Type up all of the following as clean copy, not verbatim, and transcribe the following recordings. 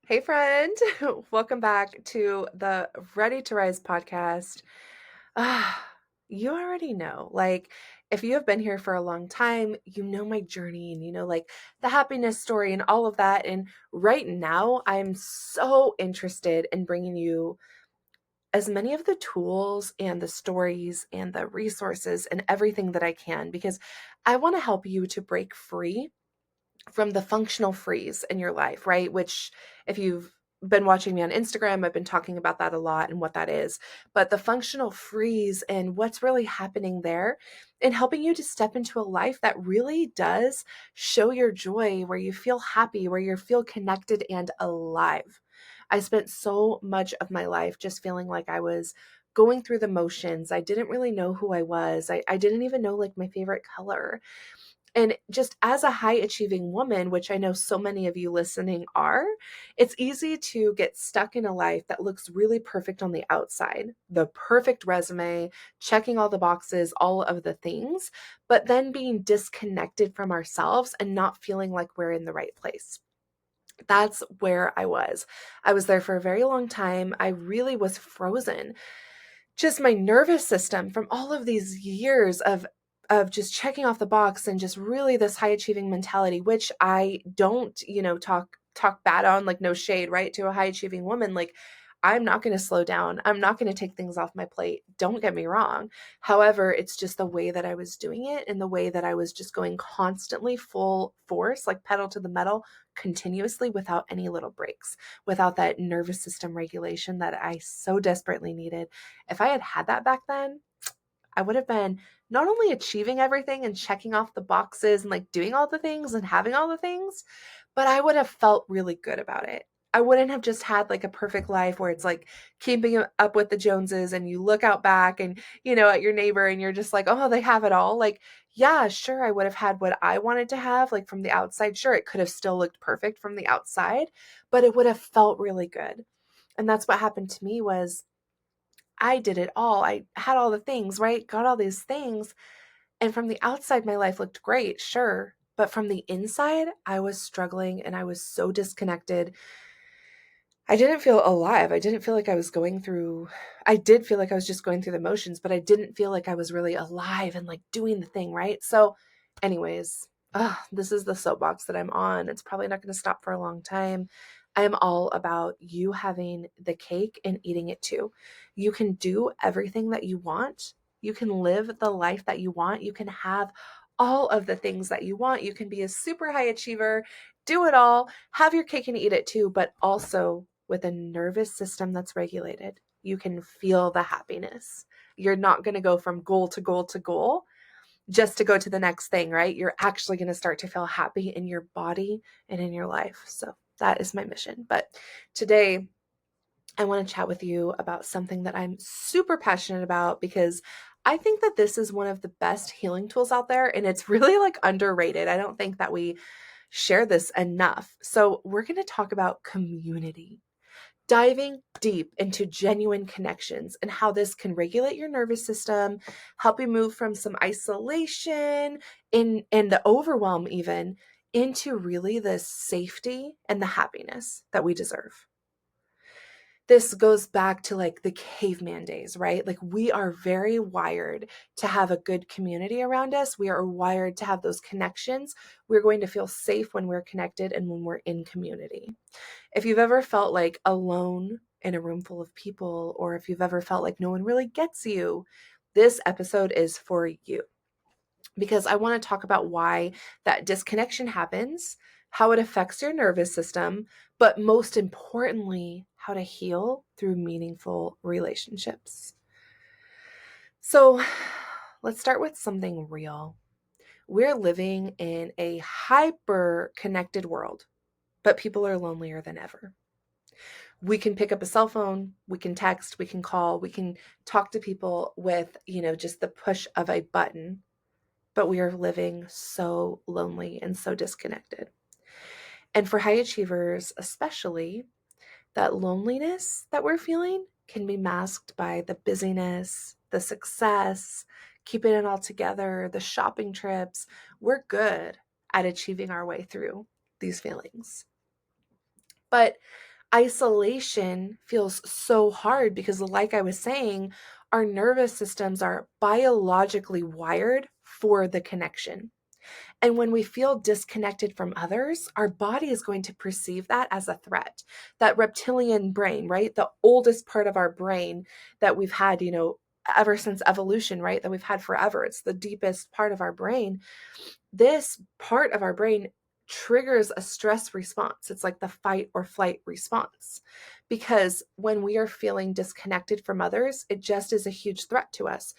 Hey, friend. Welcome back to the Ready to Rise podcast. Ah, you already know, if you have been here for a long time, you know my journey and you know, the happiness story and all of that. And right now, I'm so interested in bringing you as many of the tools and the stories and the resources and everything that I can because I want to help you to break free from the functional freeze in your life, right? Which, if you've been watching me on Instagram, I've been talking about that a lot and what that is. But the functional freeze and what's really happening there, and helping you to step into a life that really does show your joy, where you feel happy, where you feel connected and alive. I spent so much of my life just feeling like I was going through the motions. I didn't really know who I was. I didn't even know my favorite color. And just as a high achieving woman, which I know so many of you listening are, it's easy to get stuck in a life that looks really perfect on the outside, the perfect resume, checking all the boxes, all of the things, but then being disconnected from ourselves and not feeling like we're in the right place. That's where I was. I was there for a very long time. I really was frozen. Just my nervous system from all of these years of just checking off the box and just really this high achieving mentality, which I don't, talk bad on, like no shade, right? To a high achieving woman, I'm not going to slow down. I'm not going to take things off my plate. Don't get me wrong. However, it's just the way that I was doing it and the way that I was just going constantly full force, like pedal to the metal, continuously without any little breaks, without that nervous system regulation that I so desperately needed. If I had had that back then, I would have been not only achieving everything and checking off the boxes and doing all the things and having all the things, but I would have felt really good about it. I wouldn't have just had a perfect life where it's keeping up with the Joneses and you look out back and, at your neighbor and you're just like, oh, they have it all. Yeah, sure, I would have had what I wanted to have, from the outside. Sure, it could have still looked perfect from the outside, but it would have felt really good. And that's what happened to me was I did it all. I had all the things, right? Got all these things. And from the outside, my life looked great, sure. But from the inside, I was struggling and I was so disconnected. I didn't feel alive. I didn't feel like I was going through, I did feel like I was just going through the motions, but I didn't feel like I was really alive and doing the thing, right? So, anyways, this is the soapbox that I'm on. It's probably not going to stop for a long time. I am all about you having the cake and eating it too. You can do everything that you want. You can live the life that you want. You can have all of the things that you want. You can be a super high achiever, do it all, have your cake and eat it too, but also with a nervous system that's regulated. You can feel the happiness. You're not going to go from goal to goal to goal just to go to the next thing, right? You're actually going to start to feel happy in your body and in your life. So that is my mission. But today, I want to chat with you about something that I'm super passionate about because I think that this is one of the best healing tools out there and it's really underrated. I don't think that we share this enough. So, we're going to talk about community, diving deep into genuine connections and how this can regulate your nervous system, help you move from some isolation and the overwhelm even into really the safety and the happiness that we deserve. This goes back to the caveman days, right? We are very wired to have a good community around us. We are wired to have those connections. We're going to feel safe when we're connected and when we're in community. If you've ever felt alone in a room full of people, or if you've ever felt like no one really gets you, this episode is for you because I want to talk about why that disconnection happens, how it affects your nervous system, but most importantly, how to heal through meaningful relationships. So let's start with something real. We're living in a hyper connected world, but people are lonelier than ever. We can pick up a cell phone, we can text, we can call, we can talk to people with, just the push of a button, but we are living so lonely and so disconnected. And for high achievers, especially, that loneliness that we're feeling can be masked by the busyness, the success, keeping it all together, the shopping trips. We're good at achieving our way through these feelings. But Isolation feels so hard because, like I was saying, our nervous systems are biologically wired for the connection. And when we feel disconnected from others, our body is going to perceive that as a threat. That reptilian brain, right? The oldest part of our brain that we've had, ever since evolution, right? That we've had forever. It's the deepest part of our brain. This part of our brain triggers a stress response. It's like the fight or flight response. Because when we are feeling disconnected from others, it just is a huge threat to us.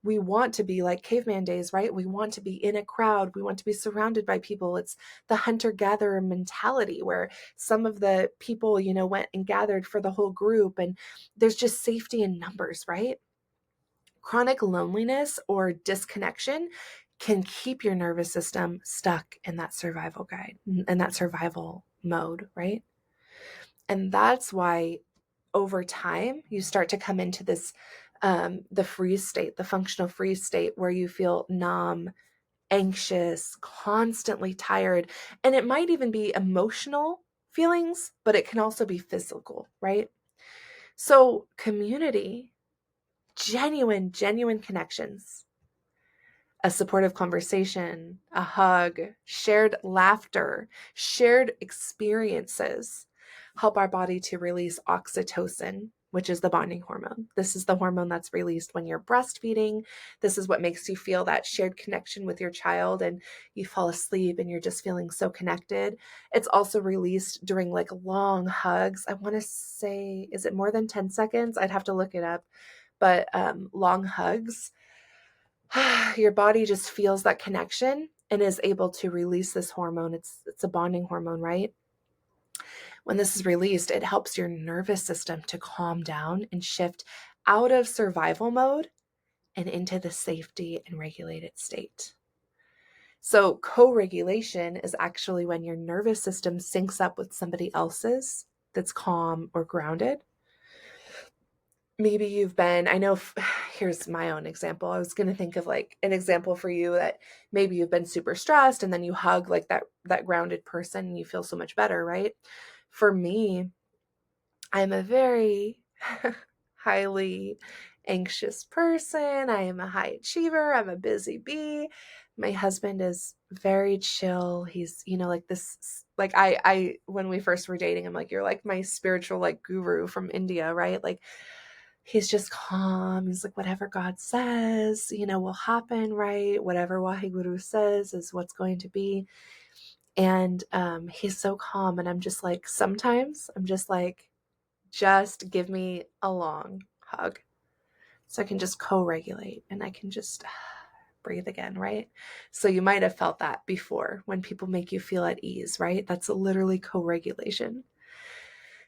We want to be like caveman days, right? We want to be in a crowd. We want to be surrounded by people. It's the hunter-gatherer mentality where some of the people, went and gathered for the whole group, and there's just safety in numbers, right? Chronic loneliness or disconnection can keep your nervous system stuck in that survival mode, right? And that's why over time you start to come into this the freeze state, the functional freeze state, where you feel numb, anxious, constantly tired, and it might even be emotional feelings, but it can also be physical, right? So community, genuine connections, a supportive conversation, a hug, shared laughter, shared experiences help our body to release oxytocin, which is the bonding hormone. This is the hormone that's released when you're breastfeeding. This is what makes you feel that shared connection with your child, and you fall asleep and you're just feeling so connected. It's also released during like long hugs. I want to say, is it more than 10 seconds? I'd have to look it up. But long hugs, your body just feels that connection and is able to release this hormone. It's a bonding hormone, right? When this is released, it helps your nervous system to calm down and shift out of survival mode and into the safety and regulated state. So co-regulation is actually when your nervous system syncs up with somebody else's that's calm or grounded. Maybe you've been, I know, here's my own example. I was going to think of like an example for you that maybe you've been super stressed and then you hug like that grounded person and you feel so much better, right? For me, I'm a very highly anxious person. I am a high achiever. I'm a busy bee. My husband is very chill. He's, like this, like I, when we first were dating, I'm like, you're like my spiritual, like guru from India, right? Like, he's just calm. He's like, whatever God says, will happen, right? Whatever Waheguru says is what's going to be. And he's so calm. And I'm just like, sometimes I'm just like, just give me a long hug so I can just co-regulate and I can just breathe again, right? So you might have felt that before when people make you feel at ease, right? That's literally co-regulation.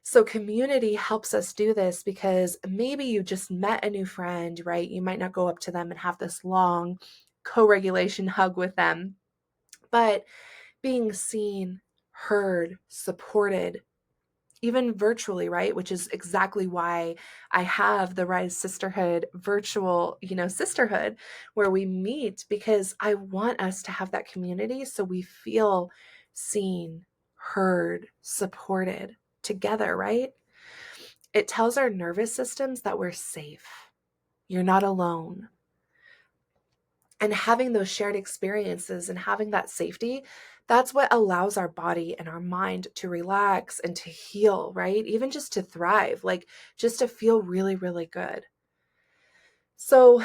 So community helps us do this because maybe you just met a new friend, right? You might not go up to them and have this long co-regulation hug with them, but being seen, heard, supported, even virtually, right? Which is exactly why I have the Rise Sisterhood virtual, sisterhood where we meet, because I want us to have that community so we feel seen, heard, supported together, right? It tells our nervous systems that we're safe. You're not alone. And having those shared experiences and having that safety, that's what allows our body and our mind to relax and to heal, right? Even just to thrive, like just to feel really, really good. So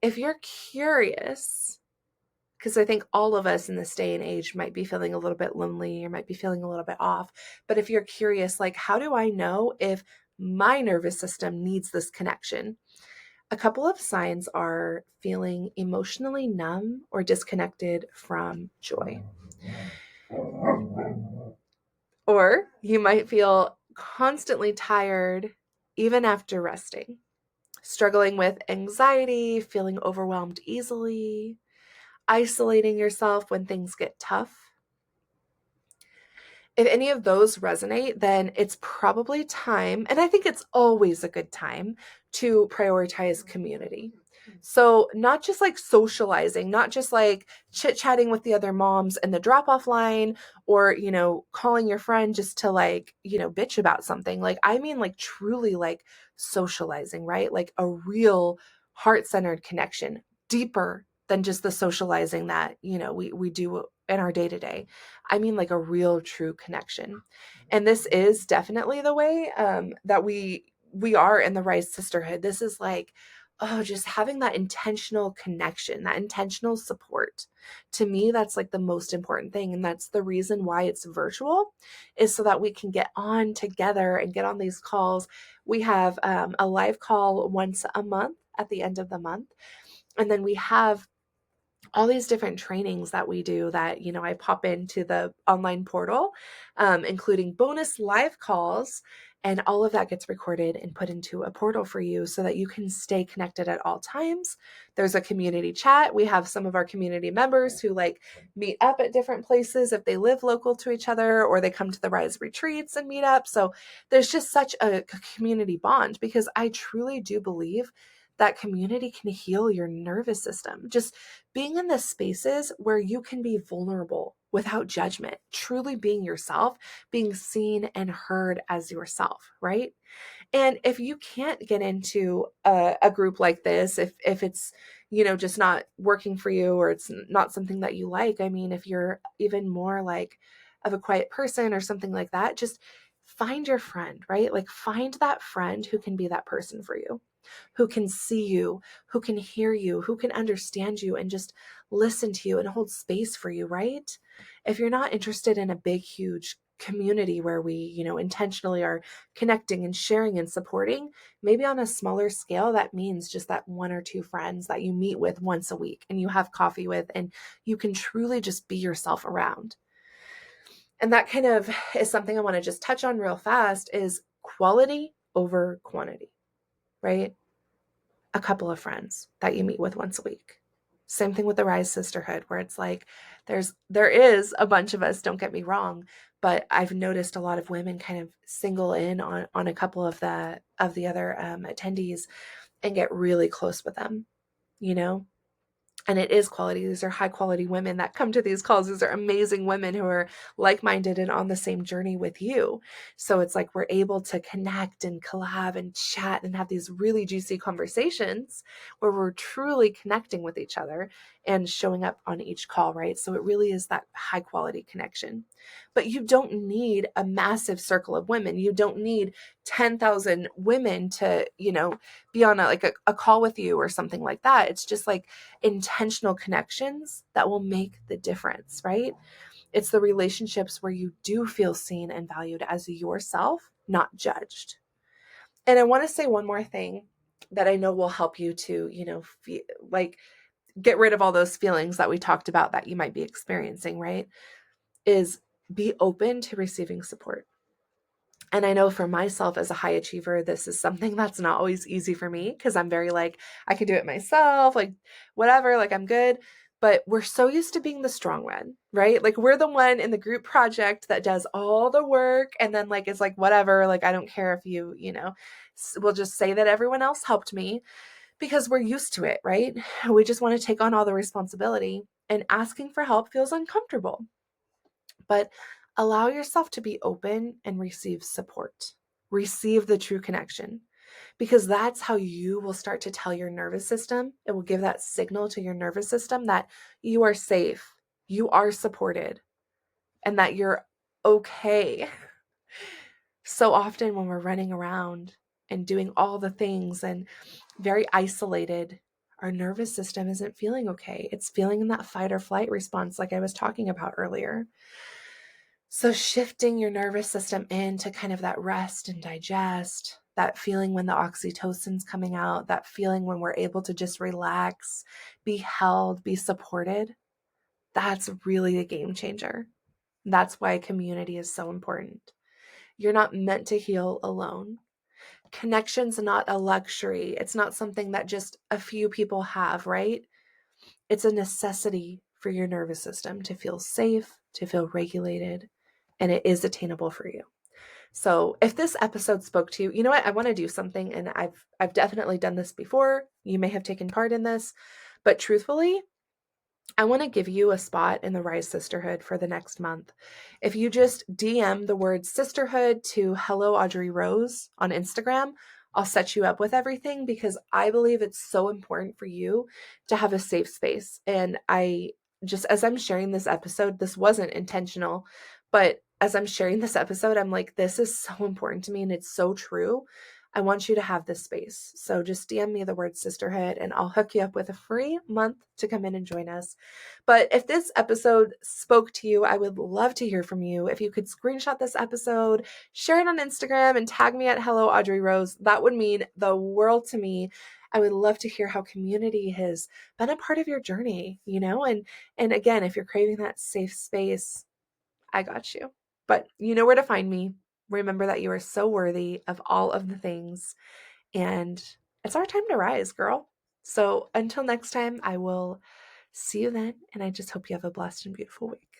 if you're curious, because I think all of us in this day and age might be feeling a little bit lonely or might be feeling a little bit off. But if you're curious, like, how do I know if my nervous system needs this connection? A couple of signs are feeling emotionally numb or disconnected from joy. Or you might feel constantly tired even after resting, struggling with anxiety, feeling overwhelmed easily, isolating yourself when things get tough. If any of those resonate, then it's probably time, and I think it's always a good time, to prioritize community. So not just like socializing, not just like chit-chatting with the other moms in the drop-off line, or, calling your friend just to like, bitch about something. Like, I mean, like truly like socializing, right? Like a real heart-centered connection, deeper than just the socializing that, we do in our day-to-day. I mean, like a real true connection. And this is definitely the way that we are in the Rise Sisterhood. This is like, oh, just having that intentional connection, that intentional support. To me, that's like the most important thing. And that's the reason why it's virtual, is so that we can get on together and get on these calls. We have a live call once a month at the end of the month. And then we have all these different trainings that we do that, I pop into the online portal, including bonus live calls. And all of that gets recorded and put into a portal for you so that you can stay connected at all times. There's a community chat. We have some of our community members who like meet up at different places if they live local to each other, or they come to the Rise retreats and meet up. So there's just such a community bond, because I truly do believe that community can heal your nervous system. Just being in the spaces where you can be vulnerable without judgment, truly being yourself, being seen and heard as yourself, right? And if you can't get into a group like this, if it's, just not working for you, or it's not something that you like, I mean, if you're even more like of a quiet person or something like that, just find your friend, right? Like find that friend who can be that person for you, who can see you, who can hear you, who can understand you and just listen to you and hold space for you, right? If you're not interested in a big, huge community where we, intentionally are connecting and sharing and supporting, maybe on a smaller scale, that means just that one or two friends that you meet with once a week and you have coffee with, and you can truly just be yourself around. And that kind of is something I want to just touch on real fast, is quality over quantity, right? A couple of friends that you meet with once a week. Same thing with the Rise Sisterhood, where it's like there is a bunch of us, don't get me wrong, but I've noticed a lot of women kind of single in on a couple of the other attendees and get really close with them, you know? And it is quality. These are high quality women that come to these calls. These are amazing women who are like-minded and on the same journey with you. So it's like we're able to connect and collab and chat and have these really juicy conversations where we're truly connecting with each other and showing up on each call, right? So it really is that high quality connection. But you don't need a massive circle of women. You don't need 10,000 women to, be on a call with you or something like that. It's just like intentional connections that will make the difference, right? It's the relationships where you do feel seen and valued as yourself, not judged. And I want to say one more thing that I know will help you to, like get rid of all those feelings that we talked about that you might be experiencing, right? Is be open to receiving support. And I know for myself as a high achiever, this is something that's not always easy for me, because I'm very like, I can do it myself, like whatever, like I'm good. But we're so used to being the strong one, right? Like we're the one in the group project that does all the work, and then like, it's like, whatever, like I don't care if you, we'll just say that everyone else helped me, because we're used to it, right? We just want to take on all the responsibility, and asking for help feels uncomfortable. But allow yourself to be open and receive support. Receive the true connection, because that's how you will start to tell your nervous system. It will give that signal to your nervous system that you are safe, you are supported, and that you're okay. So often when we're running around and doing all the things and very isolated, our nervous system isn't feeling okay. It's feeling in that fight or flight response, like I was talking about earlier. So shifting your nervous system into kind of that rest and digest, that feeling when the oxytocin's coming out, that feeling when we're able to just relax, be held, be supported, that's really a game changer. That's why community is so important. You're not meant to heal alone. Connection's not a luxury. It's not something that just a few people have, right? It's a necessity for your nervous system to feel safe, to feel regulated, and it is attainable for you. So if this episode spoke to you, you know what? I want to do something, and I've definitely done this before. You may have taken part in this, but truthfully, I want to give you a spot in the Rise Sisterhood for the next month. If you just DM the word sisterhood to Hello Audrey Rose on Instagram, I'll set you up with everything because I believe it's so important for you to have a safe space. And I just, as I'm sharing this episode, this wasn't intentional, but as I'm sharing this episode, I'm like, this is so important to me and it's so true. I want you to have this space. So just DM me the word sisterhood and I'll hook you up with a free month to come in and join us. But if this episode spoke to you, I would love to hear from you. If you could screenshot this episode, share it on Instagram, and tag me at Hello Audrey Rose, that would mean the world to me. I would love to hear how community has been a part of your journey, and again, if you're craving that safe space, I got you. But you know where to find me. Remember that you are so worthy of all of the things, and it's our time to rise, girl. So until next time, I will see you then, and I just hope you have a blessed and beautiful week.